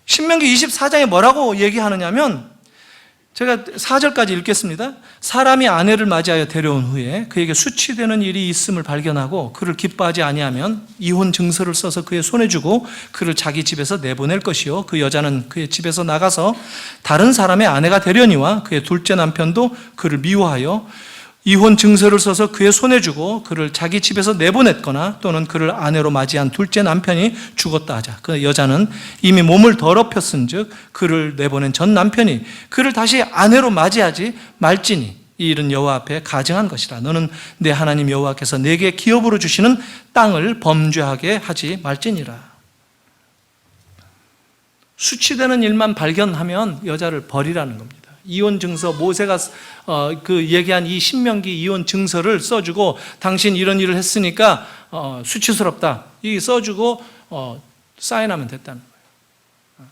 신명기 24장에 뭐라고 얘기하느냐면, 제가 4절까지 읽겠습니다. 사람이 아내를 맞이하여 데려온 후에 그에게 수치되는 일이 있음을 발견하고 그를 기뻐하지 아니하면 이혼 증서를 써서 그의 손에 주고 그를 자기 집에서 내보낼 것이요, 그 여자는 그의 집에서 나가서 다른 사람의 아내가 되려니와 그의 둘째 남편도 그를 미워하여 이혼 증서를 써서 그의 손에 주고 그를 자기 집에서 내보냈거나 또는 그를 아내로 맞이한 둘째 남편이 죽었다 하자. 그 여자는 이미 몸을 더럽혔은 즉 그를 내보낸 전 남편이 그를 다시 아내로 맞이하지 말지니 이 일은 여호와 앞에 가증한 것이라. 너는 내 하나님 여호와께서 내게 기업으로 주시는 땅을 범죄하게 하지 말지니라. 수치되는 일만 발견하면 여자를 버리라는 겁니다. 이혼 증서, 모세가 그 얘기한 이 신명기 이혼 증서를 써주고 당신 이런 일을 했으니까 수치스럽다, 이 써주고 사인하면 됐다는 거예요.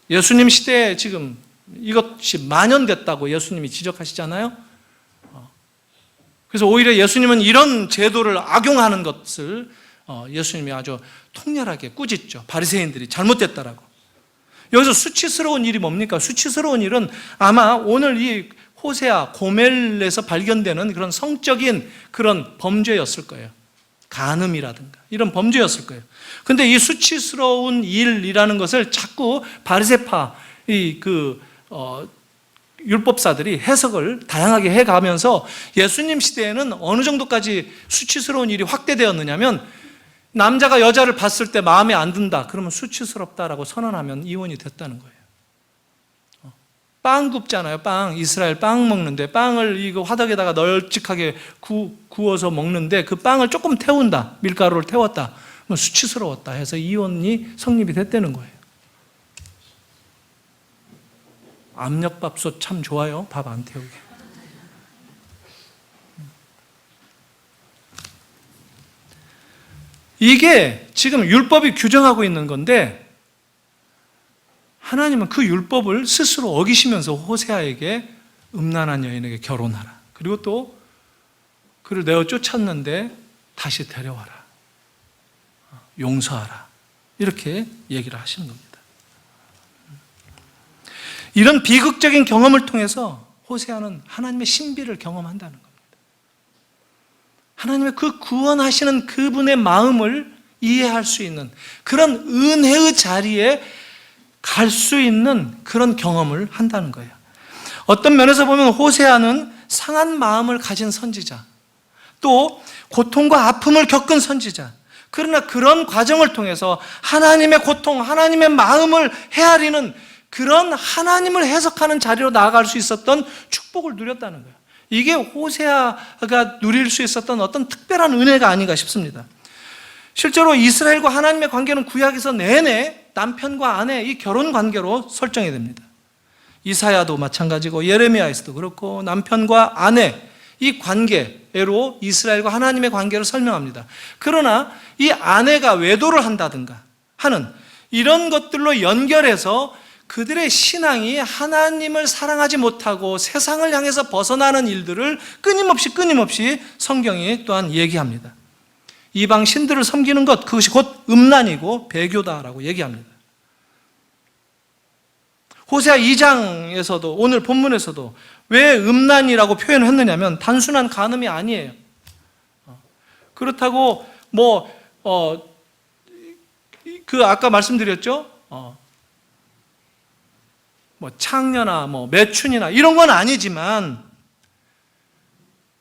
예수님 시대에 지금 이것이 만연됐다고 예수님이 지적하시잖아요. 그래서 오히려 예수님은 이런 제도를 악용하는 것을 예수님이 아주 통렬하게 꾸짖죠. 바리새인들이 잘못됐다라고. 여기서 수치스러운 일이 뭡니까? 수치스러운 일은 아마 오늘 이 호세아, 고멜에서 발견되는 그런 성적인 그런 범죄였을 거예요. 간음이라든가 이런 범죄였을 거예요. 근데 이 수치스러운 일이라는 것을 자꾸 바리새파, 율법사들이 해석을 다양하게 해가면서 예수님 시대에는 어느 정도까지 수치스러운 일이 확대되었느냐면, 남자가 여자를 봤을 때 마음에 안 든다, 그러면 수치스럽다라고 선언하면 이혼이 됐다는 거예요. 빵 굽잖아요. 빵, 이스라엘 빵 먹는데 빵을 이거 화덕에다가 널찍하게 구워서 먹는데 그 빵을 조금 태운다, 밀가루를 태웠다, 그럼 수치스러웠다 해서 이혼이 성립이 됐다는 거예요. 압력밥솥 참 좋아요. 밥 안 태우게. 이게 지금 율법이 규정하고 있는 건데, 하나님은 그 율법을 스스로 어기시면서 호세아에게 음란한 여인에게 결혼하라, 그리고 또 그를 내어 쫓았는데 다시 데려와라. 용서하라. 이렇게 얘기를 하시는 겁니다. 이런 비극적인 경험을 통해서 호세아는 하나님의 신비를 경험한다는 겁니다. 하나님의 그 구원하시는 그분의 마음을 이해할 수 있는 그런 은혜의 자리에 갈 수 있는 그런 경험을 한다는 거예요. 어떤 면에서 보면 호세아는 상한 마음을 가진 선지자, 또 고통과 아픔을 겪은 선지자, 그러나 그런 과정을 통해서 하나님의 고통, 하나님의 마음을 헤아리는 그런 하나님을 해석하는 자리로 나아갈 수 있었던 축복을 누렸다는 거예요. 이게 호세아가 누릴 수 있었던 어떤 특별한 은혜가 아닌가 싶습니다. 실제로 이스라엘과 하나님의 관계는 구약에서 내내 남편과 아내 이 결혼 관계로 설정이 됩니다. 이사야도 마찬가지고 예레미야에서도 그렇고 남편과 아내 이 관계로 이스라엘과 하나님의 관계를 설명합니다. 그러나 이 아내가 외도를 한다든가 하는 이런 것들로 연결해서 그들의 신앙이 하나님을 사랑하지 못하고 세상을 향해서 벗어나는 일들을 끊임없이 성경이 또한 얘기합니다. 이방 신들을 섬기는 것, 그것이 곧 음란이고 배교다라고 얘기합니다. 호세아 2장에서도 오늘 본문에서도 왜 음란이라고 표현을 했느냐면 단순한 간음이 아니에요. 그렇다고 아까 말씀드렸죠? 창녀나 매춘이나 이런 건 아니지만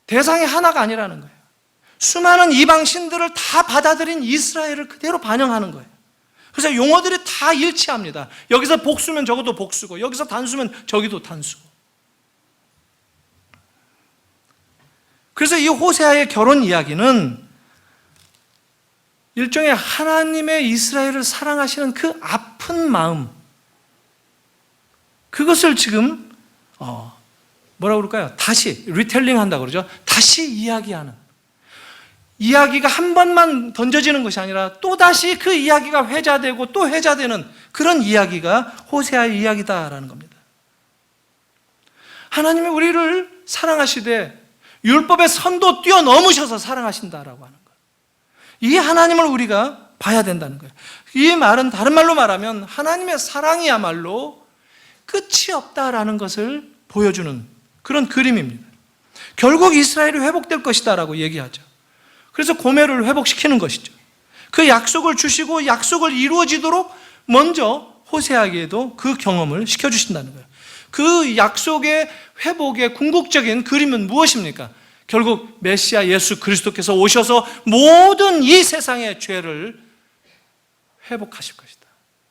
대상이 하나가 아니라는 거예요. 수많은 이방 신들을 다 받아들인 이스라엘을 그대로 반영하는 거예요. 그래서 용어들이 다 일치합니다. 여기서 복수면 저것도 복수고 여기서 단수면 저기도 단수고. 그래서 이 호세아의 결혼 이야기는 일종의 하나님의 이스라엘을 사랑하시는 그 아픈 마음, 그것을 지금 뭐라고 그럴까요? 다시 리텔링 한다고 그러죠. 다시 이야기하는, 이야기가 한 번만 던져지는 것이 아니라 또다시 그 이야기가 회자되고 또 회자되는 그런 이야기가 호세아의 이야기다라는 겁니다. 하나님이 우리를 사랑하시되 율법의 선도 뛰어넘으셔서 사랑하신다라고 하는 거예요. 이 하나님을 우리가 봐야 된다는 거예요. 이 말은 다른 말로 말하면 하나님의 사랑이야말로 끝이 없다라는 것을 보여주는 그런 그림입니다. 결국 이스라엘이 회복될 것이다라고 얘기하죠. 그래서 고멜을 회복시키는 것이죠. 그 약속을 주시고 약속을 이루어지도록 먼저 호세아에게도 그 경험을 시켜주신다는 거예요. 그 약속의 회복의 궁극적인 그림은 무엇입니까? 결국 메시아 예수 그리스도께서 오셔서 모든 이 세상의 죄를 회복하실 것이다.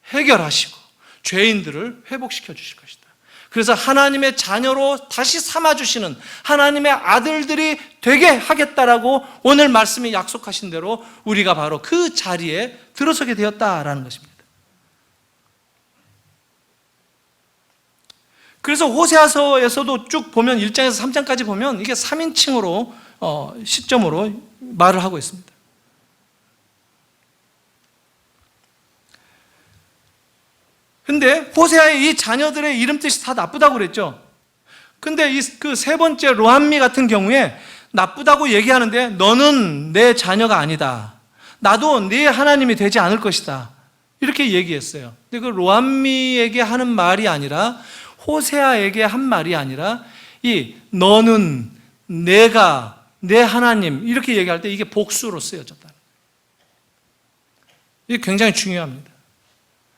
해결하시고 죄인들을 회복시켜 주실 것이다. 그래서 하나님의 자녀로 다시 삼아주시는 하나님의 아들들이 되게 하겠다라고 오늘 말씀이 약속하신 대로 우리가 바로 그 자리에 들어서게 되었다라는 것입니다. 그래서 호세아서에서도 쭉 보면 1장에서 3장까지 보면 이게 3인칭으로 시점으로 말을 하고 있습니다. 근데 호세아의 이 자녀들의 이름 뜻이 다 나쁘다고 그랬죠. 근데 그 세 번째 로함미 같은 경우에 나쁘다고 얘기하는데 너는 내 자녀가 아니다. 나도 네 하나님이 되지 않을 것이다. 이렇게 얘기했어요. 근데 그 로함미에게 하는 말이 아니라 호세아에게 한 말이 아니라 이 너는 내가 내 하나님 이렇게 얘기할 때 이게 복수로 쓰여졌다. 이게 굉장히 중요합니다.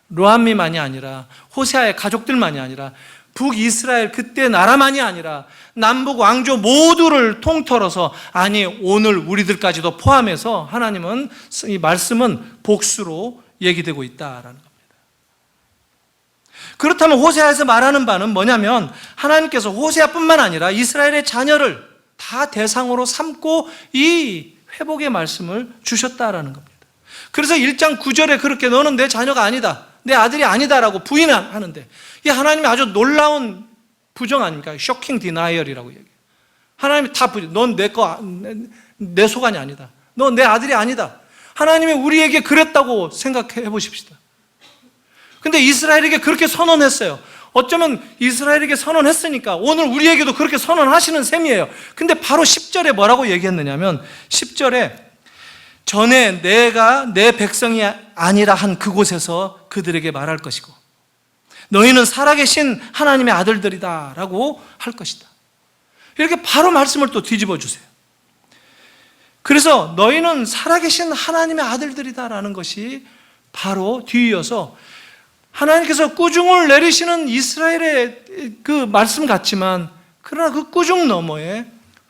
로함미만이 아니라 호세아의 가족들만이 아니라 북이스라엘 그때 나라만이 아니라 남북 왕조 모두를 통틀어서 아니 오늘 우리들까지도 포함해서 하나님은 이 말씀은 복수로 얘기되고 있다라는 겁니다. 그렇다면 호세아에서 말하는 바는 뭐냐면 하나님께서 호세아뿐만 아니라 이스라엘의 자녀를 다 대상으로 삼고 이 회복의 말씀을 주셨다라는 겁니다. 그래서 1장 9절에 그렇게 너는 내 자녀가 아니다, 내 아들이 아니다라고 부인하는데 이 하나님이 아주 놀라운 부정 아닙니까? 쇼킹 디나이얼이라고 얘기해요. 하나님이 다 부정. 넌 내 소관이 아니다. 넌 내 아들이 아니다. 하나님이 우리에게 그랬다고 생각해 보십시다. 근데 이스라엘에게 그렇게 선언했어요. 어쩌면 이스라엘에게 선언했으니까 오늘 우리에게도 그렇게 선언하시는 셈이에요. 근데 바로 10절에 뭐라고 얘기했느냐면 10절에 전에 내가 내 백성이 아니라 한 그곳에서 그들에게 말할 것이고, 너희는 살아계신 하나님의 아들들이다 라고 할 것이다. 이렇게 바로 말씀을 또 뒤집어 주세요. 그래서 너희는 살아계신 하나님의 아들들이다 라는 것이 바로 뒤이어서 하나님께서 꾸중을 내리시는 이스라엘의 그 말씀 같지만, 그러나 그 꾸중 너머에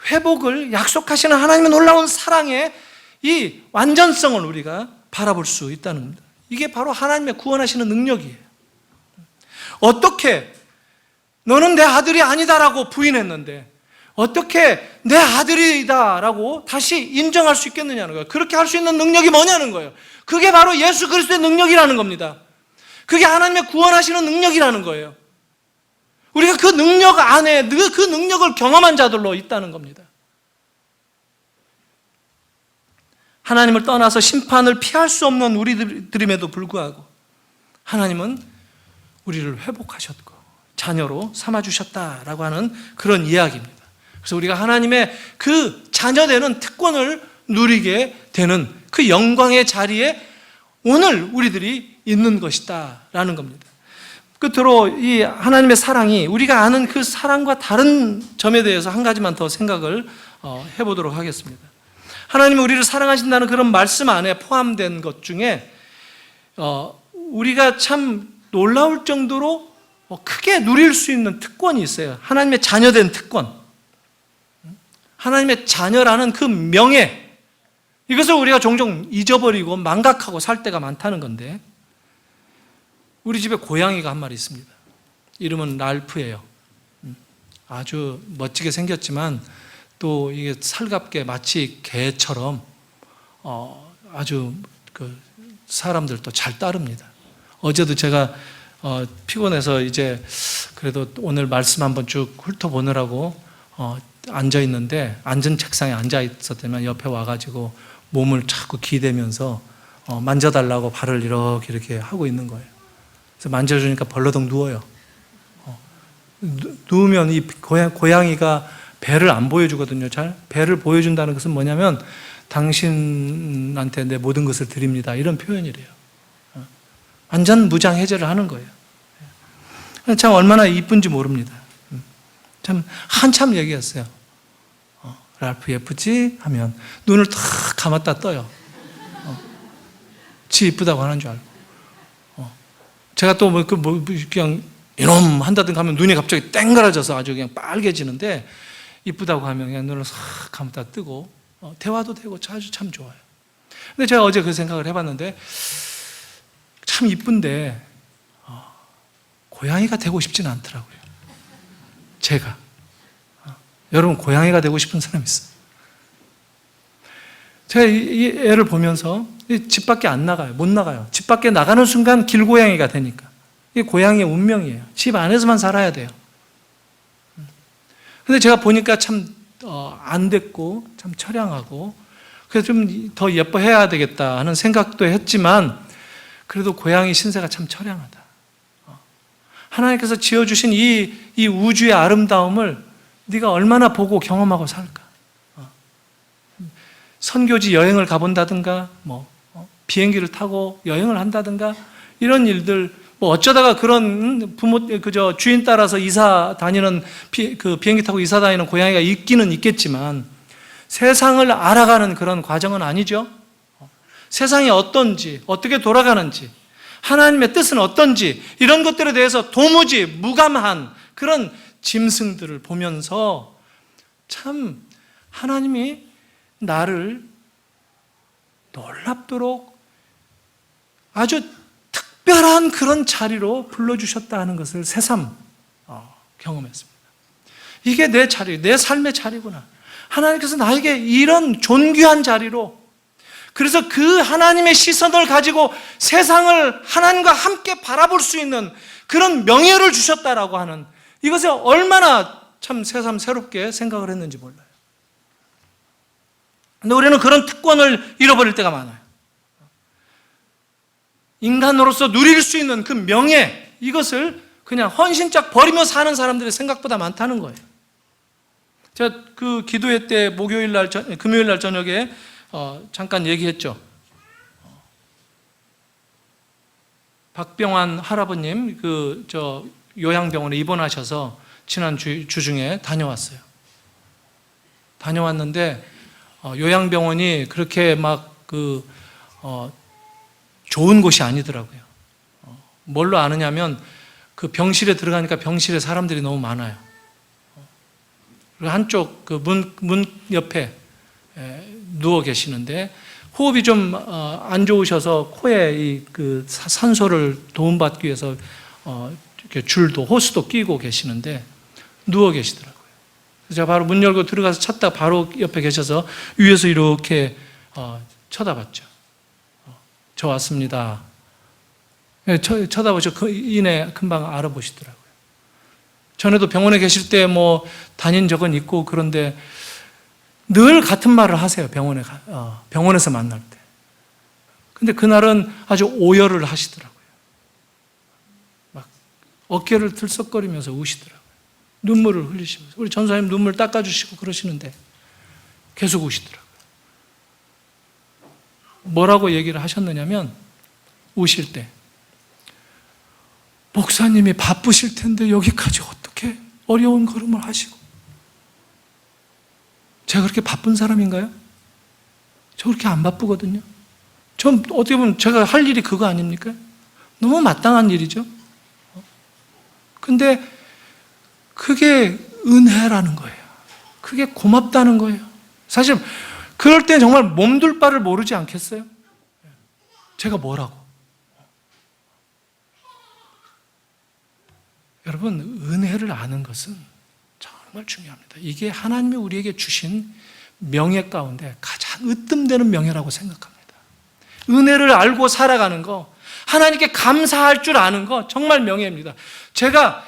회복을 약속하시는 하나님의 놀라운 사랑의 이 완전성을 우리가 바라볼 수 있다는 겁니다. 이게 바로 하나님의 구원하시는 능력이에요. 어떻게 너는 내 아들이 아니다라고 부인했는데 어떻게 내 아들이다라고 다시 인정할 수 있겠느냐는 거예요. 그렇게 할 수 있는 능력이 뭐냐는 거예요. 그게 바로 예수 그리스도의 능력이라는 겁니다. 그게 하나님의 구원하시는 능력이라는 거예요. 우리가 그 능력 안에 그 능력을 경험한 자들로 있다는 겁니다. 하나님을 떠나서 심판을 피할 수 없는 우리들임에도 불구하고 하나님은 우리를 회복하셨고 자녀로 삼아주셨다라고 하는 그런 이야기입니다. 그래서 우리가 하나님의 그 자녀되는 특권을 누리게 되는 그 영광의 자리에 오늘 우리들이 있는 것이다 라는 겁니다. 끝으로 이 하나님의 사랑이 우리가 아는 그 사랑과 다른 점에 대해서 한 가지만 더 생각을 해보도록 하겠습니다. 하나님이 우리를 사랑하신다는 그런 말씀 안에 포함된 것 중에 우리가 참 놀라울 정도로 크게 누릴 수 있는 특권이 있어요. 하나님의 자녀된 특권, 하나님의 자녀라는 그 명예, 이것을 우리가 종종 잊어버리고 망각하고 살 때가 많다는 건데, 우리 집에 고양이가 한 마리 있습니다. 이름은 랄프예요. 아주 멋지게 생겼지만 또 이게 살갑게 마치 개처럼 아주 그 사람들도 잘 따릅니다. 어제도 제가 피곤해서 이제 그래도 오늘 말씀 한번 쭉 훑어보느라고 앉아 있는데, 앉은 책상에 앉아 있었다면 옆에 와가지고 몸을 자꾸 기대면서 만져달라고 발을 이렇게 하고 있는 거예요. 그래서 만져주니까 벌러덩 누워요. 누우면 이 고양이가 배를 안 보여주거든요. 잘 배를 보여준다는 것은 뭐냐면 당신한테 내 모든 것을 드립니다, 이런 표현이래요. 완전 무장해제를 하는 거예요. 참 얼마나 이쁜지 모릅니다. 참 한참 얘기했어요. 랄프 예쁘지? 하면 눈을 탁 감았다 떠요. 지 이쁘다고 하는 줄 알고. 제가 또 그냥 이놈 한다든가 하면 눈이 갑자기 땡그라져서 아주 그냥 빨개지는데, 이쁘다고 하면 그냥 눈을 싹 감았다 뜨고 대화도 되고 아주 참 좋아요. 근데 제가 어제 그 생각을 해봤는데, 참 이쁜데 고양이가 되고 싶지는 않더라고요. 제가. 여러분, 고양이가 되고 싶은 사람 있어요? 제가 이 애를 보면서 집 밖에 안 나가요. 못 나가요. 집 밖에 나가는 순간 길고양이가 되니까. 이게 고양이의 운명이에요. 집 안에서만 살아야 돼요. 근데 제가 보니까 참 안 됐고 참 처량하고, 그래서 좀 더 예뻐해야 되겠다 하는 생각도 했지만, 그래도 고양이 신세가 참 처량하다. 하나님께서 지어주신 이 우주의 아름다움을 네가 얼마나 보고 경험하고 살까? 선교지 여행을 가본다든가, 비행기를 타고 여행을 한다든가, 이런 일들, 어쩌다가 그런 그저 주인 따라서 이사 다니는 그 비행기 타고 이사 다니는 고양이가 있기는 있겠지만, 세상을 알아가는 그런 과정은 아니죠. 세상이 어떤지, 어떻게 돌아가는지, 하나님의 뜻은 어떤지, 이런 것들에 대해서 도무지 무감한 그런 짐승들을 보면서 참 하나님이 나를 놀랍도록 아주 특별한 그런 자리로 불러주셨다 하는 것을 새삼 경험했습니다. 이게 내 자리, 내 삶의 자리구나. 하나님께서 나에게 이런 존귀한 자리로, 그래서 그 하나님의 시선을 가지고 세상을 하나님과 함께 바라볼 수 있는 그런 명예를 주셨다라고 하는, 이것을 얼마나 참 새삼 새롭게 생각을 했는지 몰라요. 근데 우리는 그런 특권을 잃어버릴 때가 많아요. 인간으로서 누릴 수 있는 그 명예, 이것을 그냥 헌신짝 버리며 사는 사람들이 생각보다 많다는 거예요. 제가 그 기도회 때 금요일 날 저녁에 잠깐 얘기했죠. 박병환 할아버님 요양병원에 입원하셔서 지난 주중에 다녀왔어요. 다녀왔는데 요양병원이 그렇게 좋은 곳이 아니더라고요. 뭘로 아느냐면 그 병실에 들어가니까 병실에 사람들이 너무 많아요. 그리고 한쪽 그 문 옆에 누워 계시는데 호흡이 좀 안 좋으셔서 코에 그 산소를 도움받기 위해서 이렇게 줄도 호스도 끼고 계시는데 누워 계시더라고요. 그래서 제가 바로 문 열고 들어가서 찾다 바로 옆에 계셔서 위에서 이렇게 쳐다봤죠. 저 왔습니다. 쳐다보셔 이내 금방 알아보시더라고요. 전에도 병원에 계실 때 다닌 적은 있고 그런데 늘 같은 말을 하세요. 병원에서 만날 때. 근데 그날은 아주 오열을 하시더라고요. 막 어깨를 들썩거리면서 우시더라고요. 눈물을 흘리시면서. 우리 전사님 눈물 닦아주시고 그러시는데 계속 우시더라고요. 뭐라고 얘기를 하셨느냐면 우실 때 목사님이 바쁘실 텐데 여기까지 어떻게 어려운 걸음을 하시고 제가 그렇게 바쁜 사람인가요? 저 그렇게 안 바쁘거든요. 전 어떻게 보면 제가 할 일이 그거 아닙니까? 너무 마땅한 일이죠. 근데 그게 은혜라는 거예요. 그게 고맙다는 거예요. 사실 그럴 때 정말 몸둘 바를 모르지 않겠어요? 제가 뭐라고? 여러분, 은혜를 아는 것은 정말 중요합니다. 이게 하나님이 우리에게 주신 명예 가운데 가장 으뜸되는 명예라고 생각합니다. 은혜를 알고 살아가는 거, 하나님께 감사할 줄 아는 거 정말 명예입니다. 제가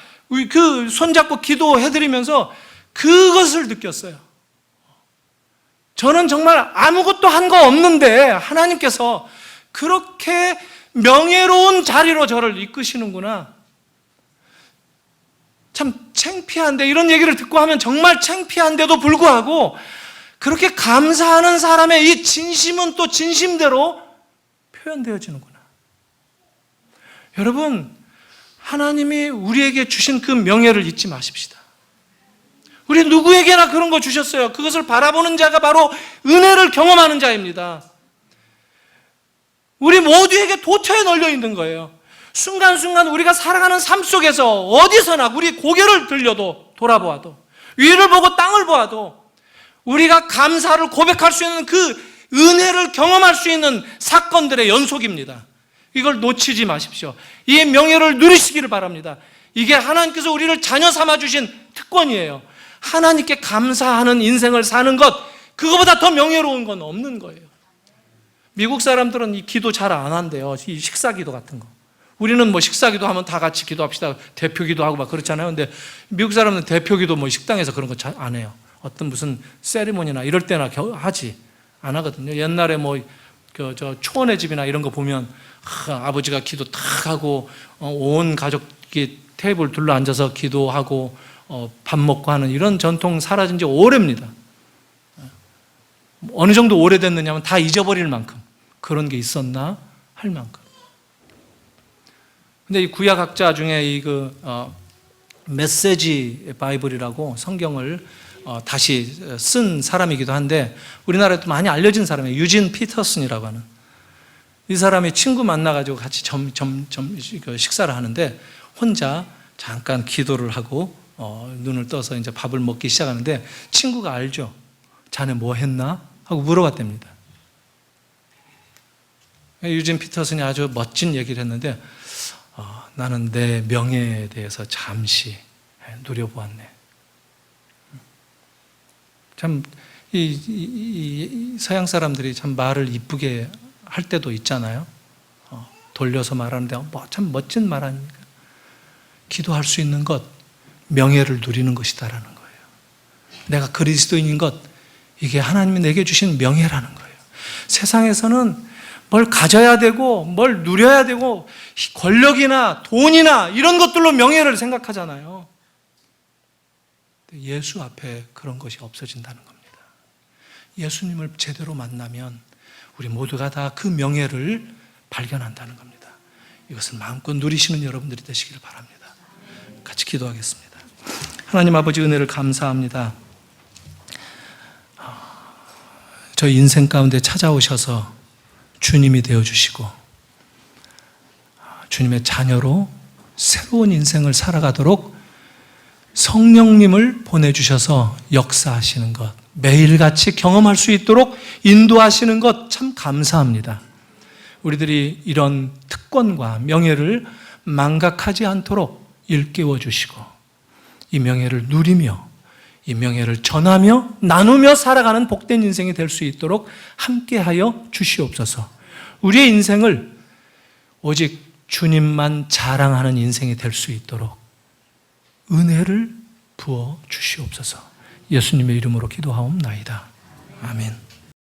그 손잡고 기도해드리면서 그것을 느꼈어요. 저는 정말 아무것도 한 거 없는데 하나님께서 그렇게 명예로운 자리로 저를 이끄시는구나. 참 창피한데, 이런 얘기를 듣고 하면 정말 창피한데도 불구하고 그렇게 감사하는 사람의 이 진심은 또 진심대로 표현되어지는구나. 여러분, 하나님이 우리에게 주신 그 명예를 잊지 마십시다. 우리 누구에게나 그런 거 주셨어요. 그것을 바라보는 자가 바로 은혜를 경험하는 자입니다. 우리 모두에게 도처에 널려 있는 거예요. 순간순간 우리가 살아가는 삶 속에서 어디서나 우리 고개를 들려도 돌아보아도 위를 보고 땅을 보아도 우리가 감사를 고백할 수 있는 그 은혜를 경험할 수 있는 사건들의 연속입니다. 이걸 놓치지 마십시오. 이 명예를 누리시기를 바랍니다. 이게 하나님께서 우리를 자녀 삼아 주신 특권이에요. 하나님께 감사하는 인생을 사는 것, 그거보다 더 명예로운 건 없는 거예요. 미국 사람들은 이 기도 잘 안 한대요. 이 식사기도 같은 거. 우리는 식사기도 하면 다 같이 기도합시다. 대표기도 하고 막 그렇잖아요. 근데 미국 사람은 대표기도 식당에서 그런 거 잘 안 해요. 어떤 무슨 세리머니나 이럴 때나 하지 안 하거든요. 옛날에 초원의 집이나 이런 거 보면 아버지가 기도 탁 하고 온 가족이 테이블 둘러 앉아서 기도하고 밥 먹고 하는 이런 전통 사라진 지 오래입니다. 어느 정도 오래됐느냐면 다 잊어버릴 만큼 그런 게 있었나 할 만큼. 근데 이 구약학자 중에 메시지 바이블이라고 성경을 다시 쓴 사람이기도 한데 우리나라에도 많이 알려진 사람이에요. 유진 피터슨이라고 하는. 이 사람이 친구 만나가지고 같이 식사를 하는데 혼자 잠깐 기도를 하고 눈을 떠서 이제 밥을 먹기 시작하는데 친구가 알죠. 자네 뭐 했나? 하고 물어봤답니다. 유진 피터슨이 아주 멋진 얘기를 했는데 나는 내 명예에 대해서 잠시 누려보았네. 참 이 서양 사람들이 참 말을 이쁘게 할 때도 있잖아요. 돌려서 말하는데 참 멋진 말 아닙니까? 기도할 수 있는 것, 명예를 누리는 것이다라는 거예요. 내가 그리스도인인 것, 이게 하나님이 내게 주신 명예라는 거예요. 세상에서는 뭘 가져야 되고 뭘 누려야 되고 권력이나 돈이나 이런 것들로 명예를 생각하잖아요. 예수 앞에 그런 것이 없어진다는 겁니다. 예수님을 제대로 만나면 우리 모두가 다 그 명예를 발견한다는 겁니다. 이것을 마음껏 누리시는 여러분들이 되시길 바랍니다. 같이 기도하겠습니다. 하나님 아버지, 은혜를 감사합니다. 저희 인생 가운데 찾아오셔서 주님이 되어주시고 주님의 자녀로 새로운 인생을 살아가도록 성령님을 보내주셔서 역사하시는 것, 매일같이 경험할 수 있도록 인도하시는 것 참 감사합니다. 우리들이 이런 특권과 명예를 망각하지 않도록 일깨워 주시고 이 명예를 누리며 이 명예를 전하며 나누며 살아가는 복된 인생이 될 수 있도록 함께하여 주시옵소서. 우리의 인생을 오직 주님만 자랑하는 인생이 될 수 있도록 은혜를 부어 주시옵소서. 예수님의 이름으로 기도하옵나이다. 아멘.